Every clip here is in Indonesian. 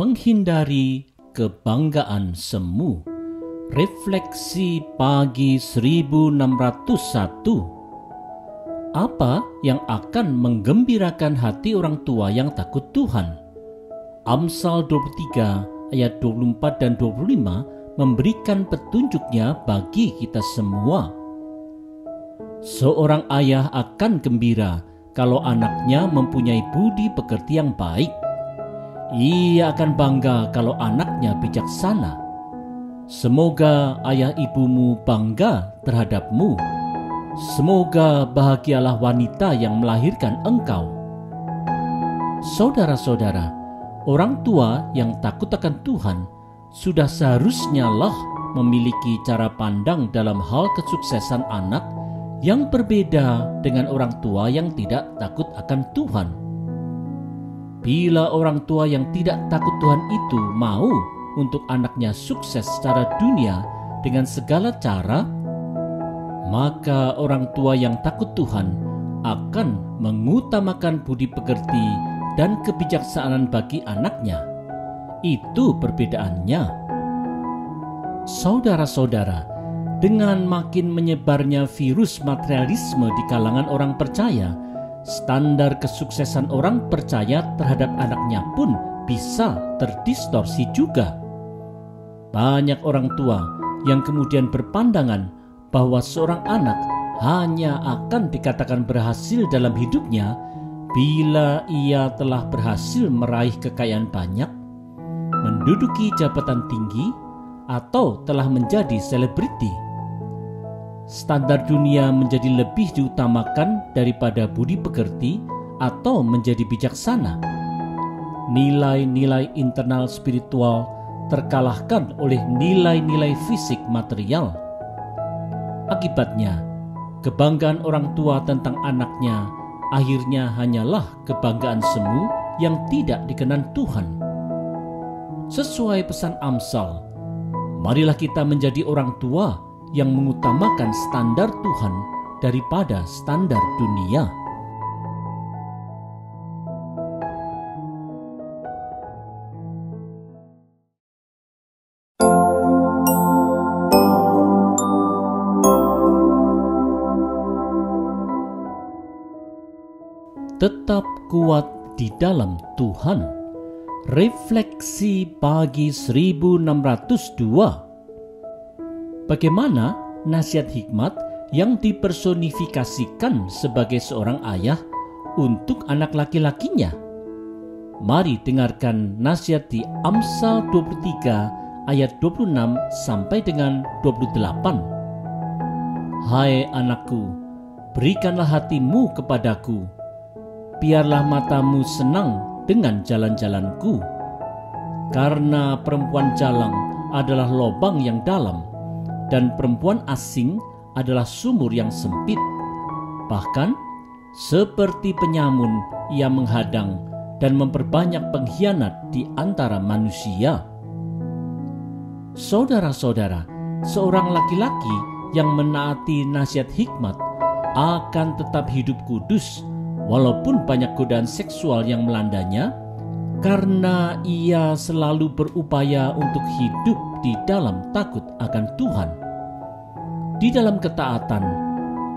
Menghindari kebanggaan semu. Refleksi pagi 1601. Apa yang akan menggembirakan hati orang tua yang takut Tuhan? Amsal 23 ayat 24 dan 25 memberikan petunjuknya bagi kita semua. Seorang ayah akan gembira kalau anaknya mempunyai budi pekerti yang baik. Ia akan bangga kalau anaknya bijaksana. Semoga ayah ibumu bangga terhadapmu. Semoga bahagialah wanita yang melahirkan engkau. Saudara-saudara, orang tua yang takut akan Tuhan sudah seharusnya lah memiliki cara pandang dalam hal kesuksesan anak yang berbeda dengan orang tua yang tidak takut akan Tuhan. Bila orang tua yang tidak takut Tuhan itu mau untuk anaknya sukses secara dunia dengan segala cara, maka orang tua yang takut Tuhan akan mengutamakan budi pekerti dan kebijaksanaan bagi anaknya. Itu perbedaannya. Saudara-saudara, dengan makin menyebarnya virus materialisme di kalangan orang percaya, standar kesuksesan orang percaya terhadap anaknya pun bisa terdistorsi juga. Banyak orang tua yang kemudian berpandangan bahwa seorang anak hanya akan dikatakan berhasil dalam hidupnya bila ia telah berhasil meraih kekayaan banyak, menduduki jabatan tinggi, atau telah menjadi selebriti. Standar dunia menjadi lebih diutamakan daripada budi pekerti atau menjadi bijaksana. Nilai-nilai internal spiritual terkalahkan oleh nilai-nilai fisik material. Akibatnya, kebanggaan orang tua tentang anaknya akhirnya hanyalah kebanggaan semu yang tidak dikenan Tuhan. Sesuai pesan Amsal, marilah kita menjadi orang tua yang mengutamakan standar Tuhan daripada standar dunia. Tetap kuat di dalam Tuhan. Refleksi pagi 1602. Bagaimana nasihat hikmat yang dipersonifikasikan sebagai seorang ayah untuk anak laki-lakinya? Mari dengarkan nasihat di Amsal 23 ayat 26 sampai dengan 28. Hai anakku, berikanlah hatimu kepadaku. Biarlah matamu senang dengan jalan-jalanku. Karena perempuan jalang adalah lobang yang dalam, dan perempuan asing adalah sumur yang sempit. Bahkan, seperti penyamun, ia menghadang dan memperbanyak pengkhianat di antara manusia. Saudara-saudara, seorang laki-laki yang menaati nasihat hikmat akan tetap hidup kudus, walaupun banyak godaan seksual yang melandanya, karena ia selalu berupaya untuk hidup di dalam takut akan Tuhan. Di dalam ketaatan,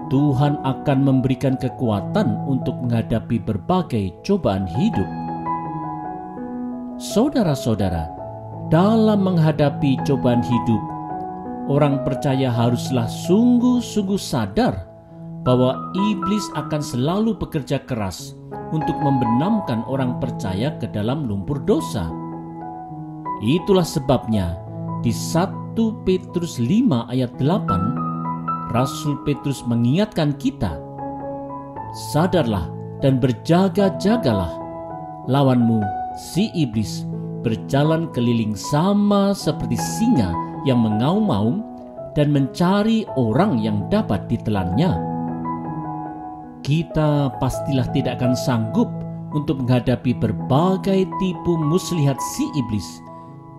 Tuhan akan memberikan kekuatan untuk menghadapi berbagai cobaan hidup. Saudara-saudara, dalam menghadapi cobaan hidup, orang percaya haruslah sungguh-sungguh sadar bahwa iblis akan selalu bekerja keras untuk membenamkan orang percaya ke dalam lumpur dosa. Itulah sebabnya di 1 Petrus 5 ayat 8, Rasul Petrus mengingatkan kita, sadarlah dan berjaga-jagalah. Lawanmu, si iblis, berjalan keliling sama seperti singa yang mengaum-ngaum dan mencari orang yang dapat ditelannya. Kita pastilah tidak akan sanggup untuk menghadapi berbagai tipu muslihat si iblis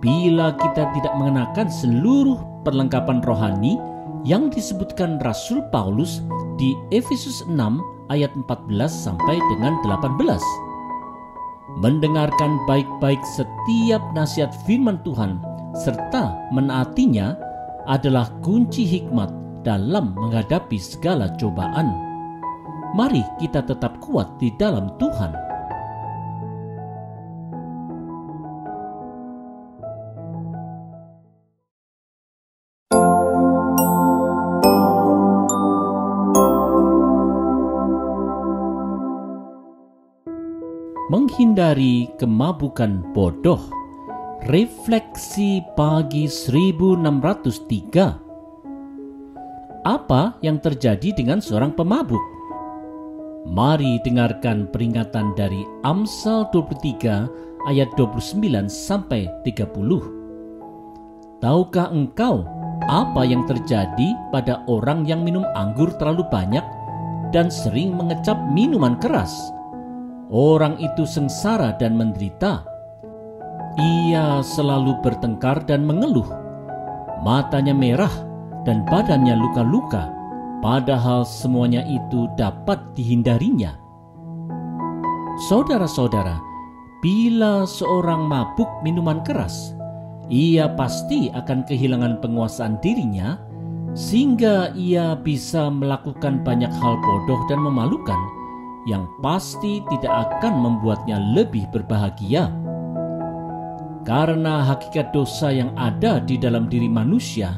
bila kita tidak mengenakan seluruh perlengkapan rohani yang disebutkan Rasul Paulus di Efesus 6 ayat 14 sampai dengan 18. mendengarkan baik-baik setiap nasihat firman Tuhan serta menaatinya adalah kunci hikmat dalam menghadapi segala cobaan. Mari kita tetap kuat di dalam Tuhan. Menghindari kemabukan bodoh. Refleksi pagi 1603. Apa yang terjadi dengan seorang pemabuk? Mari dengarkan peringatan dari Amsal 23 ayat 29 sampai 30. Tahukah engkau apa yang terjadi pada orang yang minum anggur terlalu banyak dan sering mengecap minuman keras? Orang itu sengsara dan menderita. Ia selalu bertengkar dan mengeluh. Matanya merah dan badannya luka-luka, padahal semuanya itu dapat dihindarinya. Saudara-saudara, bila seorang mabuk minuman keras, ia pasti akan kehilangan penguasaan dirinya, sehingga ia bisa melakukan banyak hal bodoh dan memalukan yang pasti tidak akan membuatnya lebih berbahagia. Karena hakikat dosa yang ada di dalam diri manusia,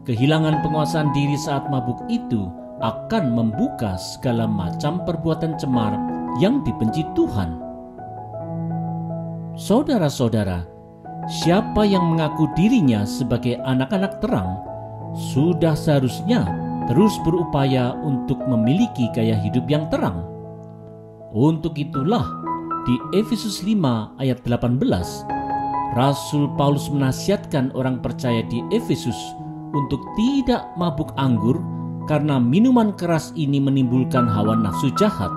kehilangan penguasaan diri saat mabuk itu akan membuka segala macam perbuatan cemar yang dibenci Tuhan. Saudara-saudara, siapa yang mengaku dirinya sebagai anak-anak terang, sudah seharusnya terus berupaya untuk memiliki gaya hidup yang terang. Untuk itulah di Efesus 5 ayat 18, Rasul Paulus menasihatkan orang percaya di Efesus untuk tidak mabuk anggur karena minuman keras ini menimbulkan hawa nafsu jahat.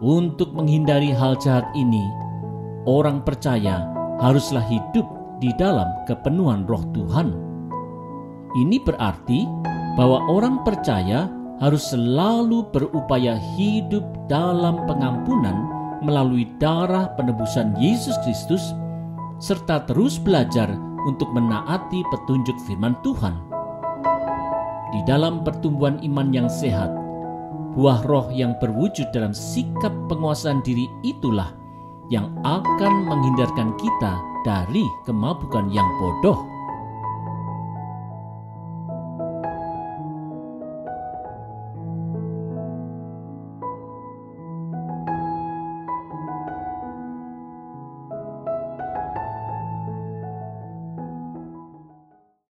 Untuk menghindari hal jahat ini, orang percaya haruslah hidup di dalam kepenuhan Roh Tuhan. Ini berarti bahwa orang percaya harus selalu berupaya hidup dalam pengampunan melalui darah penebusan Yesus Kristus, serta terus belajar untuk menaati petunjuk firman Tuhan. Di dalam pertumbuhan iman yang sehat, buah roh yang berwujud dalam sikap penguasaan diri itulah yang akan menghindarkan kita dari kemabukan yang bodoh.